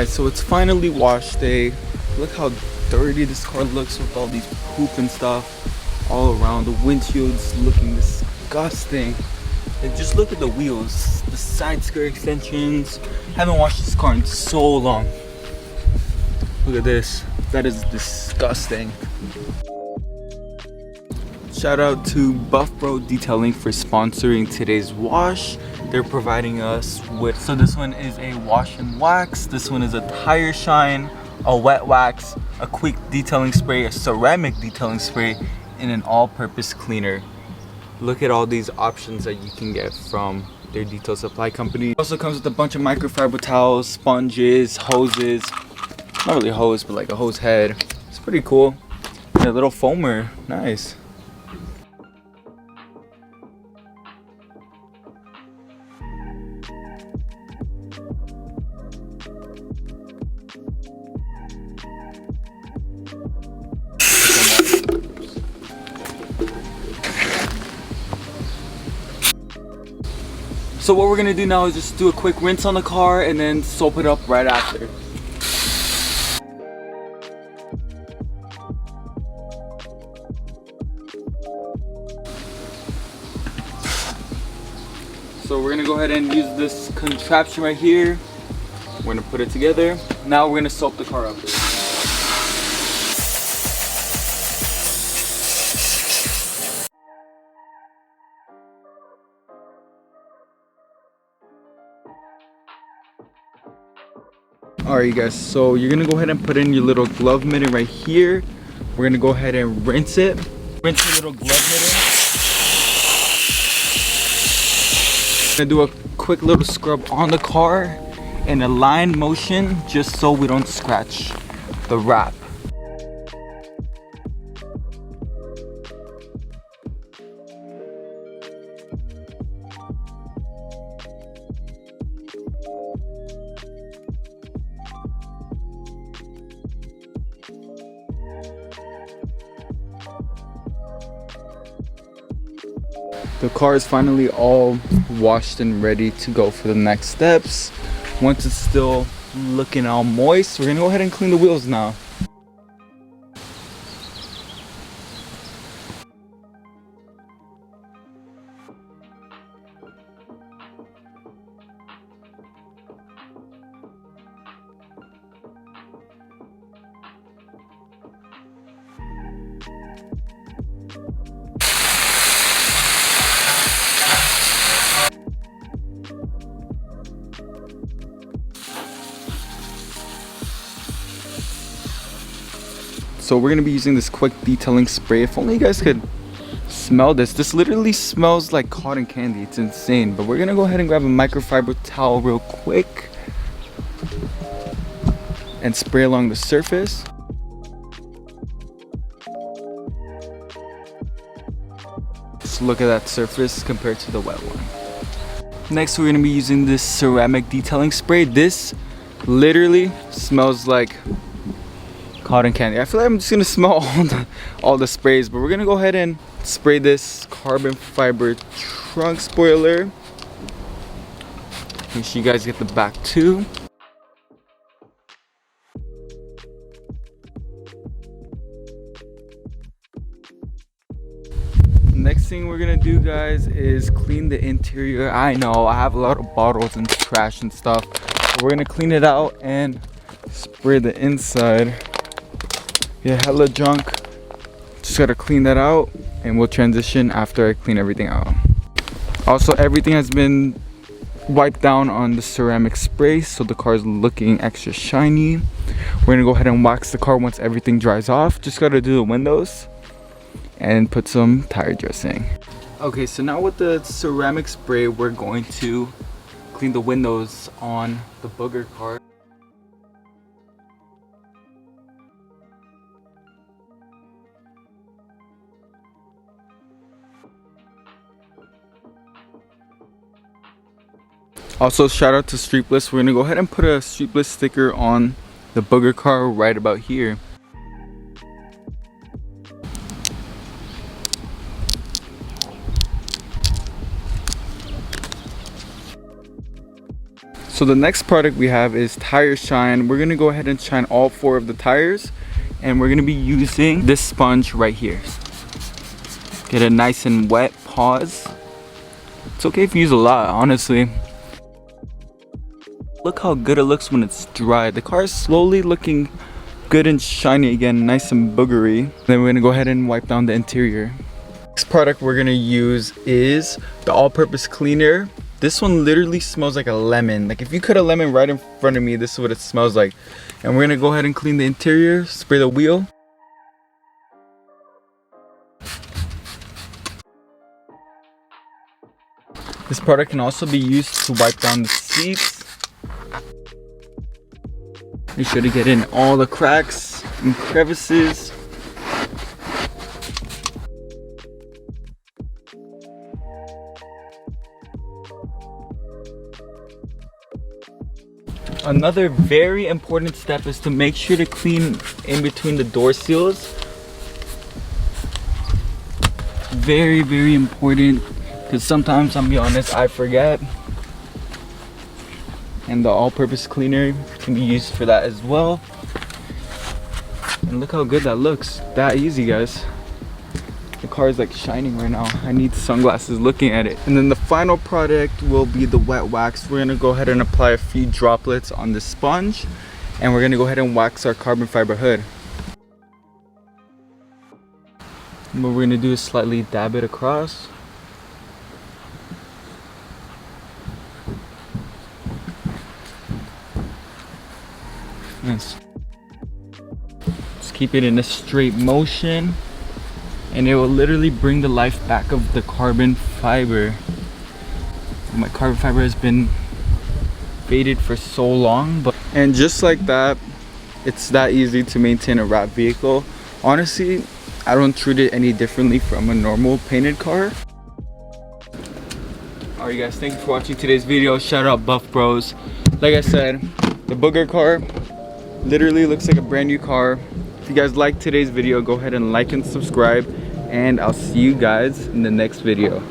guys, so it's finally wash day. Look how dirty this car looks with all these poop and stuff all around. The windshield's looking disgusting. And just look at the wheels, the side skirt extensions. Haven't washed this car in so long. Look at this. That is disgusting. Shout out to Buff Bro Detailing for sponsoring today's wash. They're providing us with, so this one is a wash and wax, this one is a tire shine, a wet wax, a quick detailing spray, a ceramic detailing spray, and an all-purpose cleaner. Look at all these options that you can get from their detail supply company. It also comes with a bunch of microfiber towels, sponges, hoses, not really hose, but like a hose head. It's pretty cool. And a little foamer, nice. So what we're gonna do now is just do a quick rinse on the car and then soap it up right after. So we're gonna go ahead and use this contraption right here. We're gonna put it together. Now we're gonna soap the car up. Alright you guys, so you're gonna go ahead and put in your little glove mitten right here. We're gonna go ahead and rinse it. Rinse your little glove mitten. Gonna do a quick little scrub on the car in a line motion just so we don't scratch the wrap. The car is finally all washed and ready to go for the next steps. Once it's still looking all moist, we're gonna go ahead and clean the wheels now. So we're gonna be using this quick detailing spray. If only you guys could smell this. This literally smells like cotton candy. It's insane. But we're gonna go ahead and grab a microfiber towel real quick and spray along the surface. Just look at that surface compared to the wet one. Next, we're gonna be using this ceramic detailing spray. This literally smells like cotton candy. I feel like I'm just gonna smell all the sprays, but we're gonna go ahead and spray this carbon fiber trunk spoiler. Make sure you guys get the back too. Next thing we're gonna do, guys, is clean the interior. I know I have a lot of bottles and trash and stuff, but we're gonna clean it out and spray the inside. Yeah, hella junk. Just gotta clean that out and we'll transition after I clean everything out. Also, everything has been wiped down on the ceramic spray, so the car is looking extra shiny. We're gonna go ahead and wax the car once everything dries off. Just gotta do the windows and put some tire dressing. Okay, so now with the ceramic spray, we're going to clean the windows on the booger car. Also, shout out to Street Bliss. We're gonna go ahead and put a Street Bliss sticker on the booger car right about here. So the next product we have is Tire Shine. We're gonna go ahead and shine all 4 of the tires, and we're gonna be using this sponge right here. Get it nice and wet, pause. It's okay if you use a lot, honestly. Look how good it looks when it's dry. The car is slowly looking good and shiny again, nice and boogery. Then we're gonna go ahead and wipe down the interior. Next product we're gonna use is the all-purpose cleaner. This one literally smells like a lemon. Like if you cut a lemon right in front of me, this is what it smells like. And we're gonna go ahead and clean the interior, spray the wheel. This product can also be used to wipe down the seats. Make sure to get in all the cracks and crevices. Another very important step is to make sure to clean in between the door seals. Very, very important, because sometimes, I'll be honest, I forget. And the all-purpose cleaner can be used for that as well. And look how good that looks. That easy, guys. The car is like shining right now. I need sunglasses looking at it. And then the final product will be the wet wax. We're gonna go ahead and apply a few droplets on the sponge, and we're gonna go ahead and wax our carbon fiber hood. And what we're gonna do is slightly dab it across. Nice. Just keep it in a straight motion, and it will literally bring the life back of the carbon fiber. My carbon fiber has been faded for so long, and just like that, it's that easy to maintain a wrapped vehicle. Honestly, I don't treat it any differently from a normal painted car. Alright guys, thank you for watching today's video. Shout out Buff Bros. Like I said, the booger car literally looks like a brand new car. If you guys liked today's video, go ahead and like and subscribe, and I'll see you guys in the next video.